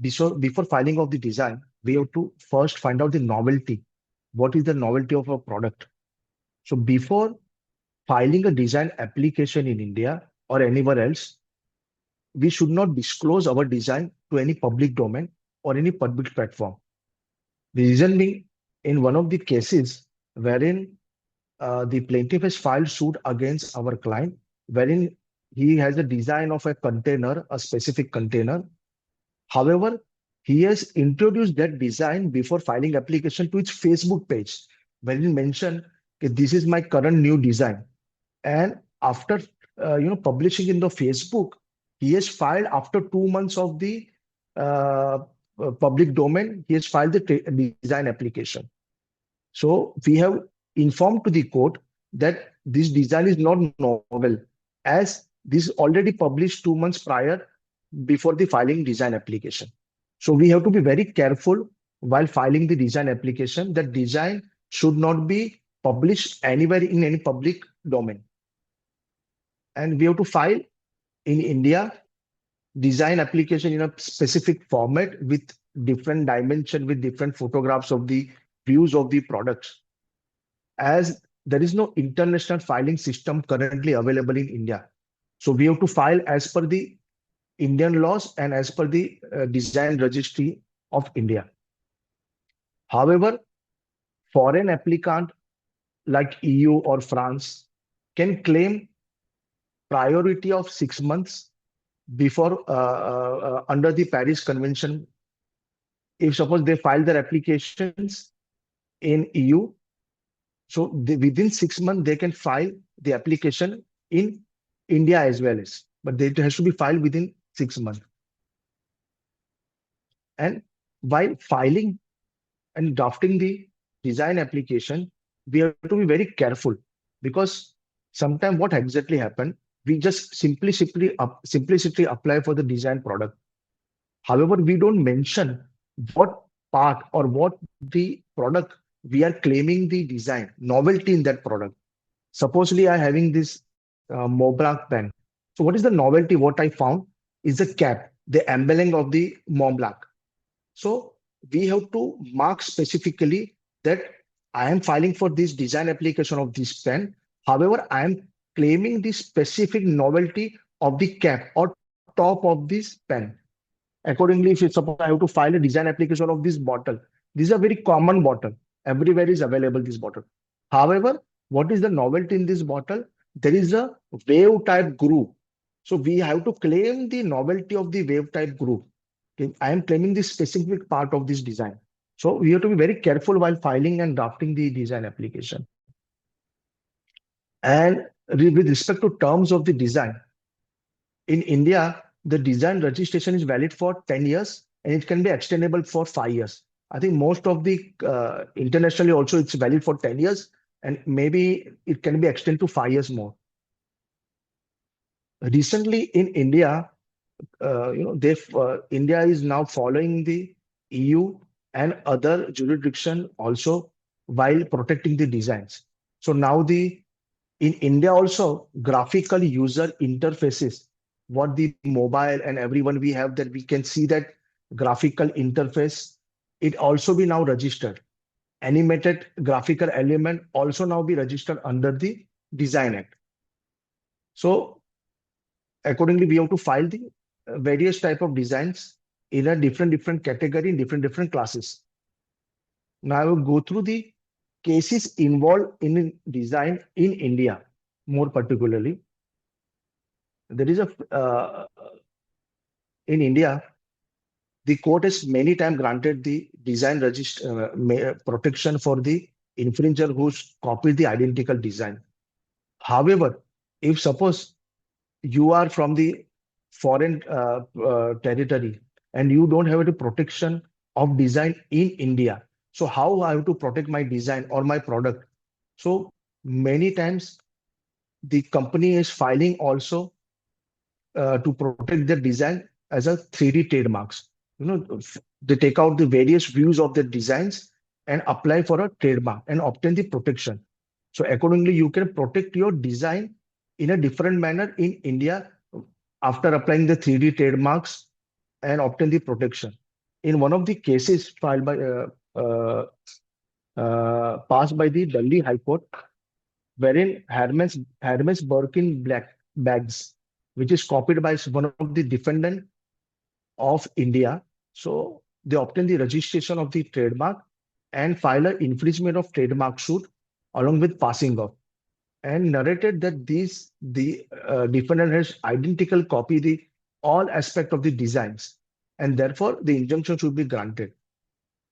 Before filing of the design, we have to first find out the novelty. What is the novelty of a product? So before filing a design application in India or anywhere else, we should not disclose our design to any public domain or any public platform. The reason being, in one of the cases wherein the plaintiff has filed suit against our client, wherein he has a design of a container, a specific container. However, he has introduced that design before filing application to its Facebook page, wherein he mentioned, okay, this is my current new design. And after publishing in the Facebook, he has filed after 2 months of the public domain, he has filed the design application. So we have informed to the court that this design is not novel, as this is already published 2 months prior before the filing design application. So we have to be very careful while filing the design application that design should not be published anywhere in any public domain. And we have to file in India design application in a specific format with different dimension, with different photographs of the views of the products, as there is no international filing system currently available in India. So we have to file as per the Indian laws and as per the design registry of India. However, foreign applicant like EU or France can claim priority of 6 months before under the Paris Convention. If suppose they file their applications in EU, so within 6 months they can file the application in India as well as, but it has to be filed within 6 months. And while filing and drafting the design application, we have to be very careful, because sometimes what exactly happened, we just simplicity apply for the design product. However, we don't mention what part or what the product we are claiming the design, novelty in that product. Supposedly, I'm having this Montblanc pen. So what is the novelty? What I found is the cap, the emblem of the Montblanc. So we have to mark specifically that I am filing for this design application of this pen. However, I am claiming the specific novelty of the cap or top of this pen. Accordingly, if suppose I have to file a design application of this bottle, this is a very common bottle. Everywhere is available this bottle. However, what is the novelty in this bottle? There is a wave type groove. So we have to claim the novelty of the wave type groove. Okay, I am claiming this specific part of this design. So we have to be very careful while filing and drafting the design application. And with respect to terms of the design, in India, the design registration is valid for 10 years and it can be extendable for 5 years. I think most of the internationally also it's valid for 10 years and maybe it can be extended to 5 years more. Recently in India, India is now following the EU and other jurisdiction also while protecting the designs. So now in India also, graphical user interfaces, what the mobile and everyone we have, that we can see that graphical interface, it also be now registered. Animated graphical element also now be registered under the Design Act. So accordingly, we have to file the various type of designs in a different category, in different classes. Now I will go through the cases involved in design in India, more particularly. there is a in India, the court has many times granted the design protection for the infringer who's copied the identical design. However, if suppose you are from the foreign territory and you don't have the protection of design in India, so how I have to protect my design or my product? So many times the company is filing also to protect their design as a 3D trademarks. They take out the various views of their designs and apply for a trademark and obtain the protection. So accordingly, you can protect your design in a different manner in India after applying the 3D trademarks and obtain the protection. In one of the cases filed by passed by the Delhi High Court, wherein Hermes Birkin black bags, which is copied by one of the defendant of India. So they obtain the registration of the trademark and file an infringement of trademark suit along with passing off, and narrated that the defendant has identical copy the all aspect of the designs, and therefore the injunction should be granted.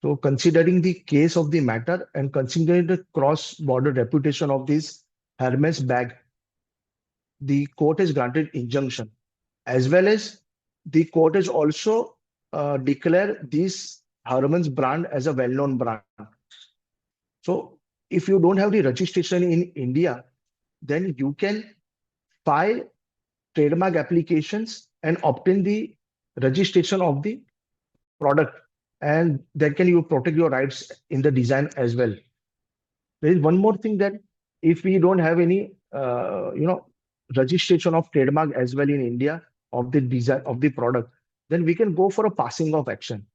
So considering the case of the matter and considering the cross-border reputation of this Hermes bag, the court has granted injunction, as well as the court has also declared this Hermes brand as a well-known brand. So if you don't have the registration in India, then you can file trademark applications and obtain the registration of the product, and then can you protect your rights in the design as well. There is one more thing, that if we don't have any registration of trademark as well in India of the design of the product, then we can go for a passing of action.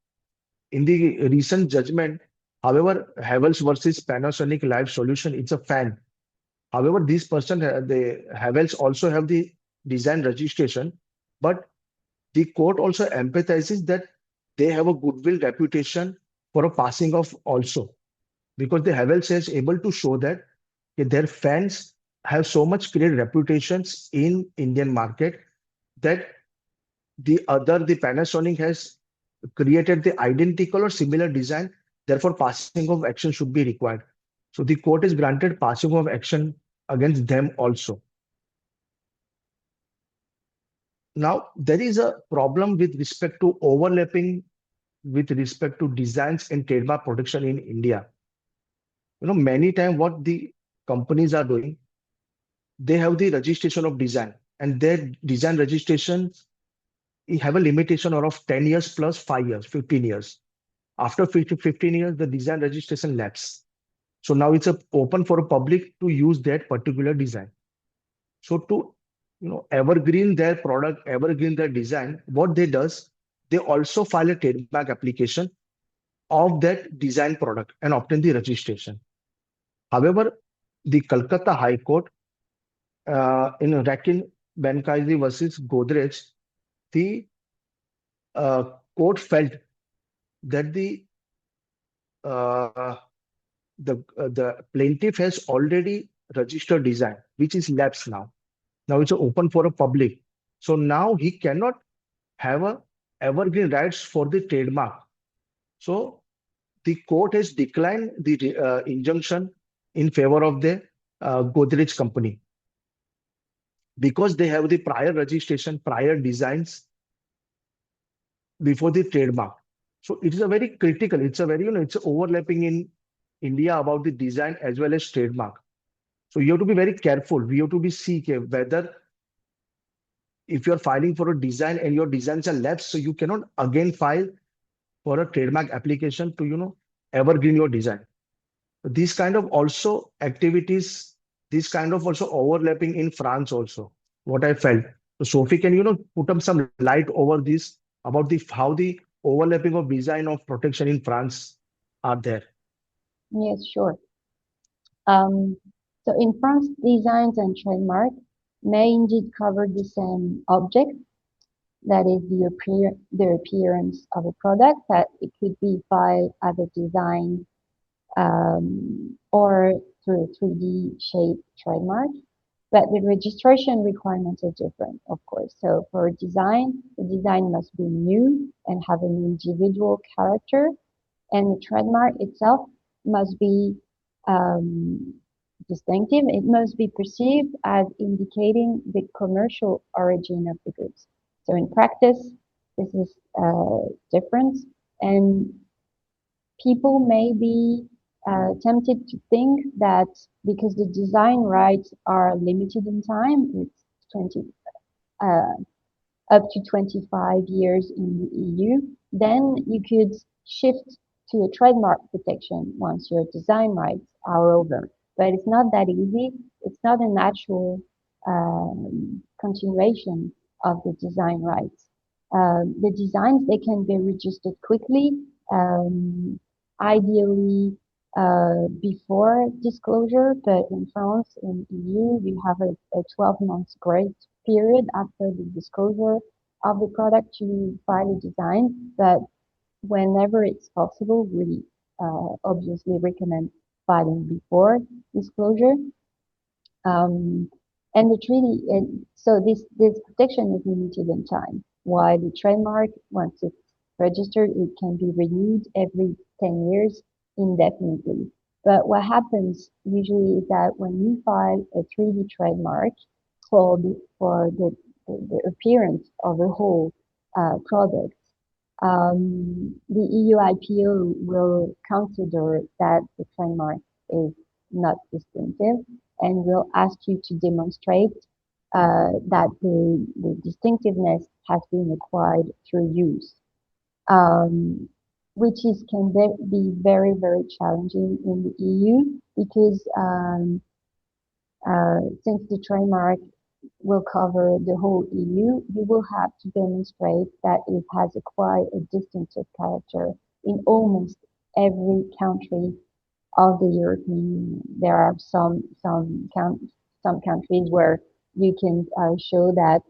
In the recent judgment, however, Havels versus Panasonic Life Solution, it's a fan. However, this person, the Havels also have the design registration, but the court also empathizes that they have a goodwill reputation for a passing off also, because the Havels is able to show that their fans have so much great reputations in Indian market that the Panasonic has created the identical or similar design, therefore passing of action should be required. So the court is granted passing of action against them also. Now, there is a problem with respect to overlapping with respect to designs and trademark protection in India. Many times what the companies are doing, they have the registration of design, and their design registration have a limitation of 10 years plus 5 years, 15 years. After 15 years, the design registration lapse. So now it's open for a public to use that particular design. So to evergreen their product, evergreen their design, what they does, they also file a trademark application of that design product and obtain the registration. However, the Calcutta High Court in Rakin Benkazi versus Godrej, the court felt that the plaintiff has already registered design, which is lapsed now. Now it's open for a public. So now he cannot have a evergreen rights for the trademark. So the court has declined the injunction in favor of the Godrej company, because they have the prior registration, prior designs before the trademark. So it is a very critical, it's a very, it's overlapping in India about the design as well as trademark. So you have to be very careful. We have to be seek whether if you're filing for a design and your designs are lapsed, so you cannot again file for a trademark application to, evergreen your design. These kind of also activities, this kind of also overlapping in France also, what I felt. So Sophie, can put up some light over this about how the overlapping of design of protection in France are there? Yes, sure. So in France, designs and trademark may indeed cover the same object, that is the appearance of a product, that it could be filed as a design or through a 3D shaped trademark. But the registration requirements are different, of course. So for design, the design must be new and have an individual character, and the trademark itself must be distinctive. It must be perceived as indicating the commercial origin of the goods. So in practice, this is different, and people may be tempted to think that because the design rights are limited in time, it's 20, up to 25 years in the EU, then you could shift to a trademark protection once your design rights are over. But it's not that easy. It's not a natural continuation of the design rights. The designs, they can be registered quickly, ideally before disclosure, but in France, in EU, you have a 12 months grace period after the disclosure of the product to file a design. But whenever it's possible, we obviously recommend filing before disclosure. And the treaty, and so this protection is limited in time, while the trademark, once it's registered, it can be renewed every 10 years indefinitely. But what happens usually is that when you file a 3D trademark for the appearance of a whole product, the EU IPO will consider that the trademark is not distinctive and will ask you to demonstrate that the distinctiveness has been acquired through use, which can be very, very challenging in the EU because since the trademark will cover the whole EU, you will have to demonstrate that it has acquired a distinctive character in almost every country of the European Union. There are some countries where you can show that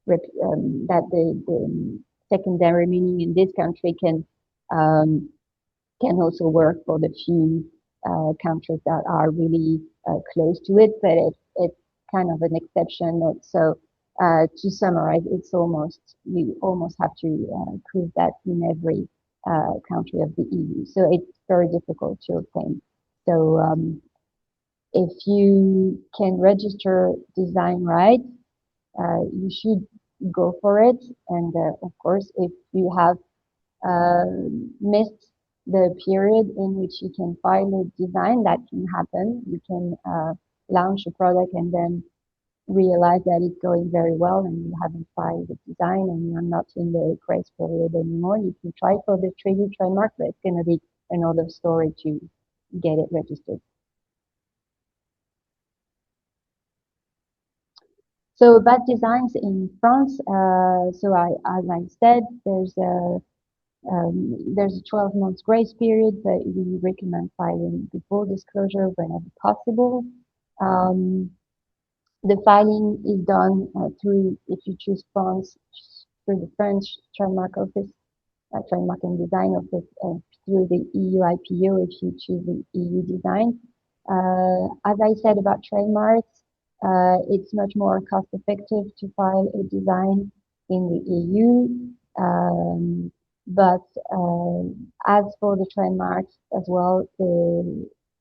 that the secondary meaning in this country can also work for the few countries that are really close to it, but it's kind of an exception. So to summarize, you almost have to prove that in every country of the EU. So it's very difficult to obtain. So if you can register design rights, you should go for it. And of course, if you have missed the period in which you can file a design, that can happen. You can launch a product and then realize that it's going very well and you haven't filed the design and you're not in the grace period anymore. You can try for the 3D trademark, but it's going to be another story to get it registered. So about designs in France, as I said, there's a 12 months grace period, but we recommend filing before disclosure whenever possible. The filing is done through, if you choose France, through the French trademark office, trademark and design office, through the EU IPO if you choose the EU design. As I said about trademarks, it's much more cost effective to file a design in the EU. But as for the trademarks as well,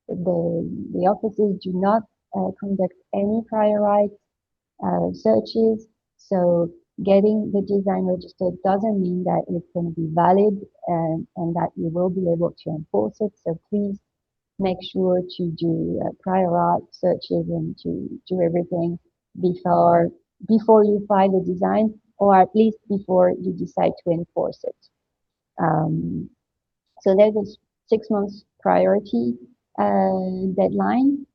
the offices do not conduct any prior rights searches. So getting the design registered doesn't mean that it's going to be valid and that you will be able to enforce it. So please make sure to do prior art searches and to do everything before you file the design, or at least before you decide to enforce it. So there's a 6 months priority deadline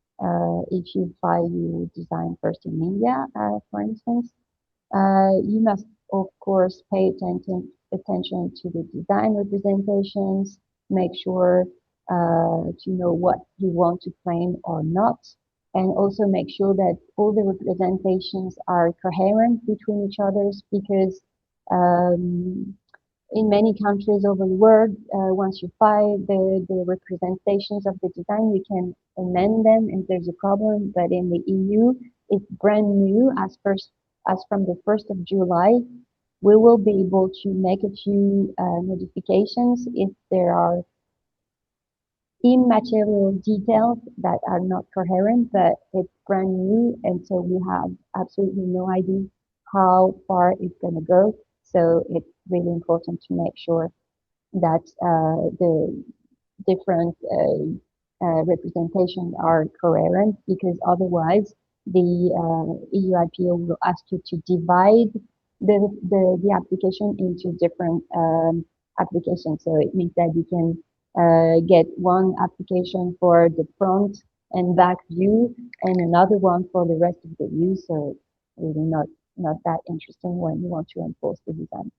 if you file your design first in India, for instance. You must, of course, pay attention to the design representations, make sure to know what you want to claim or not, and also make sure that all the representations are coherent between each other, because in many countries over the world, once you file the representations of the design, you can amend them if there's a problem. But in the EU, it's brand new as from the 1st of July. We will be able to make a few modifications if there are immaterial details that are not coherent, but it's brand new, and so we have absolutely no idea how far it's going to go. So it's really important to make sure that the different representations are coherent, because otherwise the EU IPO will ask you to divide the application into different applications. So it means that you can get one application for the front and back view and another one for the rest of the view. So it's really not that interesting when you want to enforce the design.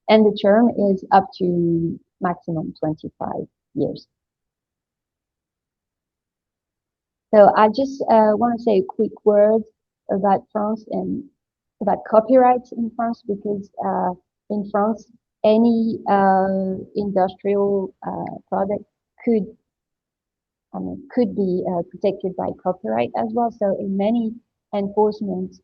And the term is up to maximum 25 years. So I just want to say a quick word about France and about copyright in France, because in France, any industrial product could be protected by copyright as well. So in many enforcement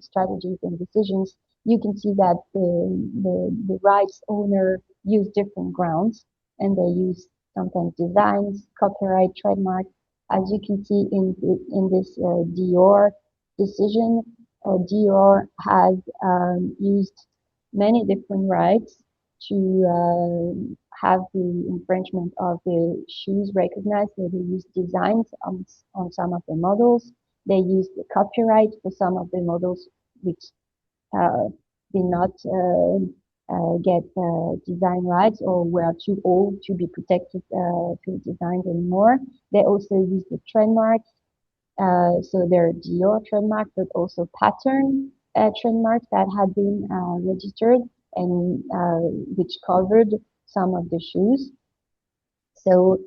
strategies and decisions, you can see that the rights owner use different grounds, and they use sometimes designs, copyright, trademark. As you can see in this Dior decision, Dior has used many different rights to have the infringement of the shoes recognized. So they use designs on some of the models. They use the copyright for some of the models which did not get design rights or were too old to be protected to designs anymore. They also use the trademarks. So there are Dior trademark, but also pattern trademarks that had been registered and which covered some of the shoes. So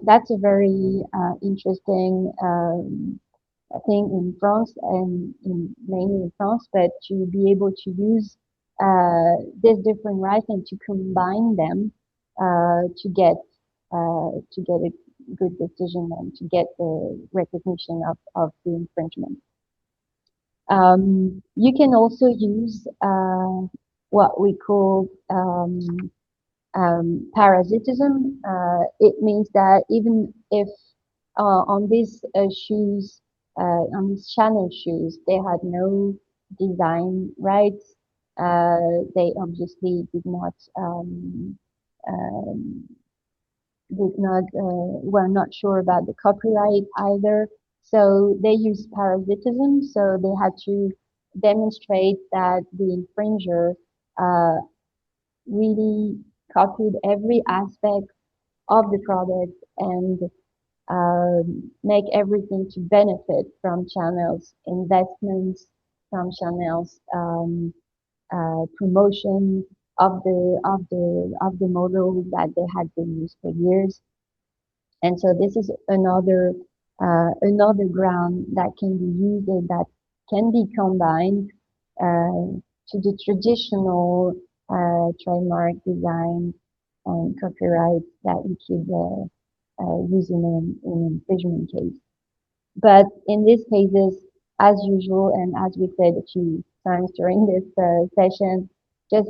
that's a very interesting thing in France and mainly in France, but to be able to use these different rights and to combine them to get a good decision and to get the recognition of the infringement. You can also use what we call parasitism. It means that even if on these shoes, on these Chanel shoes, they had no design rights, they obviously were not sure about the copyright either. So they used parasitism. So they had to demonstrate that the infringer really copied every aspect of the product and make everything to benefit from Chanel's investments, from Chanel's promotion of the model that they had been used for years. And so this is another ground that can be used and that can be combined to the traditional trademark design and copyright that we could use in an infringement case. But in these cases, as usual, and as we said a few times during this session, just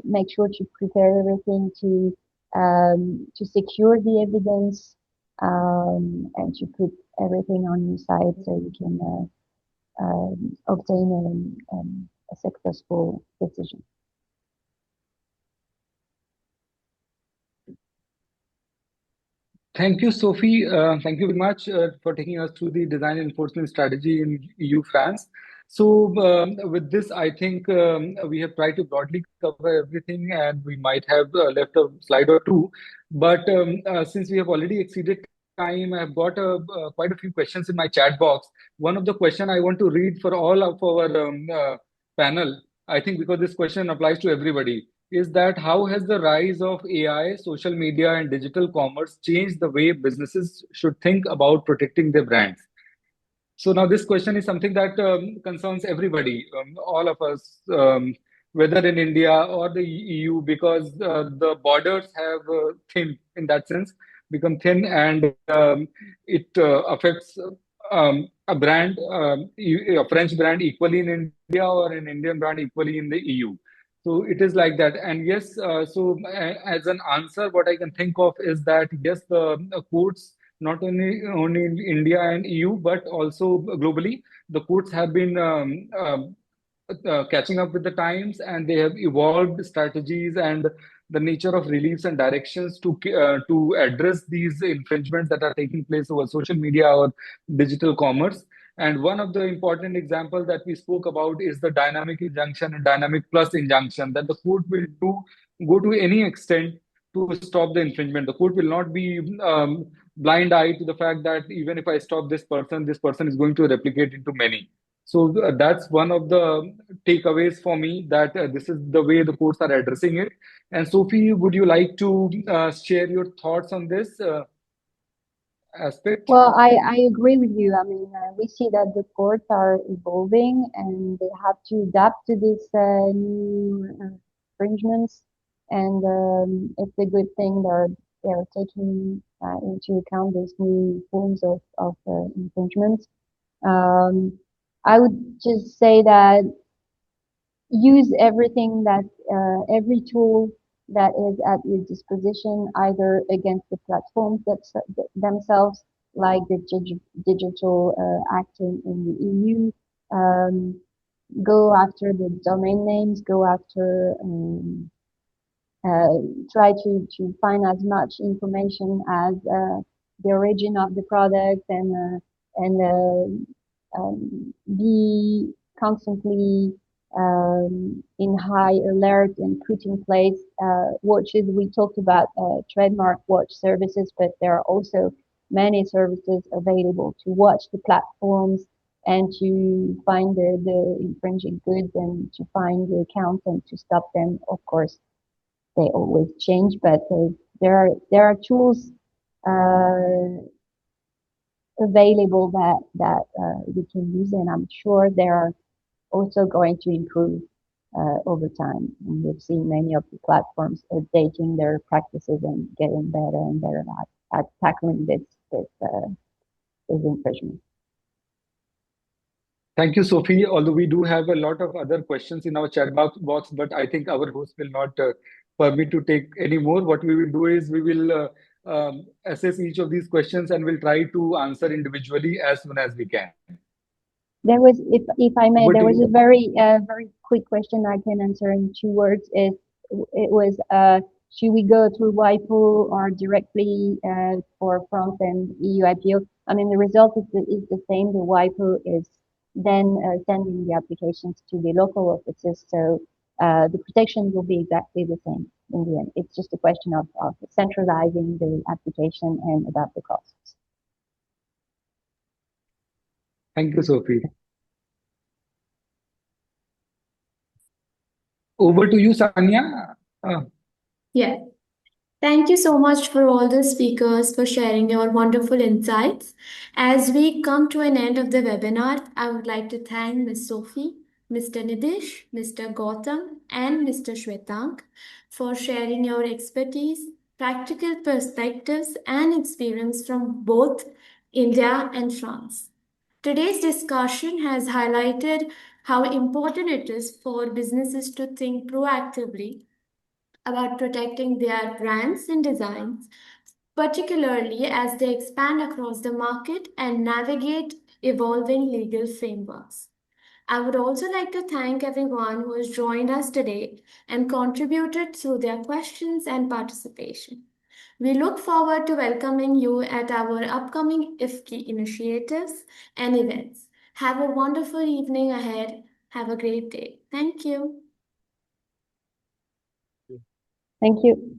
make sure to prepare everything to secure the evidence and to put everything on your side so you can obtain a successful decision. Thank you, Sophie. Thank you very much for taking us through the design enforcement strategy in EU France. So with this, I think we have tried to broadly cover everything, and we might have left a slide or two. But since we have already exceeded time, I've got quite a few questions in my chat box. One of the questions I want to read for all of our panel, I think because this question applies to everybody, is that how has the rise of AI, social media, and digital commerce changed the way businesses should think about protecting their brands? So now this question is something that concerns everybody, all of us, whether in India or the EU, because the borders have thinned in that sense. become thin, and it affects a French brand equally in India or an Indian brand equally in the EU. So it is like that. And yes, as an answer, what I can think of is that yes, the courts, not only in India and EU, but also globally, the courts have been catching up with the times, and they have evolved strategies and the nature of reliefs and directions to address these infringements that are taking place over social media or digital commerce. And one of the important examples that we spoke about is the dynamic injunction and dynamic plus injunction, that the court will go to any extent to stop the infringement. The court will not be blind eye to the fact that even if I stop this person is going to replicate into many. So that's one of the takeaways for me, that this is the way the courts are addressing it. And Sophie, would you like to share your thoughts on this aspect? Well, I agree with you. I mean, we see that the courts are evolving and they have to adapt to these new infringements. And it's a good thing they're taking into account these new forms of infringement. I would just say that use everything that every tool that is at your disposition, either against the platforms themselves, like the digital act in the EU. Go after the domain names, go after try to find as much information as the origin of the product, and be constantly in high alert and put in place watches. We talked about trademark watch services, but there are also many services available to watch the platforms and to find the infringing goods and to find the accounts and to stop them. Of course, they always change, but there are tools available that we can use, and I'm sure they are also going to improve over time. And we've seen many of the platforms updating their practices and getting better and better at tackling this infringement. Thank you, Sophie. Although we do have a lot of other questions in our chat box, but I think our host will not permit to take any more. What we will do is we will assess each of these questions and we'll try to answer individually as soon as we can. There was, if I may, Over there to was you. a very quick question I can answer in 2 words. It was, should we go through WIPO or directly for France and EU IPO? I mean, the result is the same. The WIPO is then sending the applications to the local offices, so the protection will be exactly the same in the end. It's just a question of centralizing the application and about the costs. Thank you, Sophie. Over to you, Sanya. Yeah. Thank you so much for all the speakers for sharing your wonderful insights. As we come to an end of the webinar, I would like to thank Ms. Sophie, Mr. Nidhish, Mr. Gautam, and Mr. Shwetank for sharing your expertise, practical perspectives, and experience from both India and France. Today's discussion has highlighted how important it is for businesses to think proactively about protecting their brands and designs, particularly as they expand across the market and navigate evolving legal frameworks. I would also like to thank everyone who has joined us today and contributed through their questions and participation. We look forward to welcoming you at our upcoming IFCCI initiatives and events. Have a wonderful evening ahead. Have a great day. Thank you. Thank you.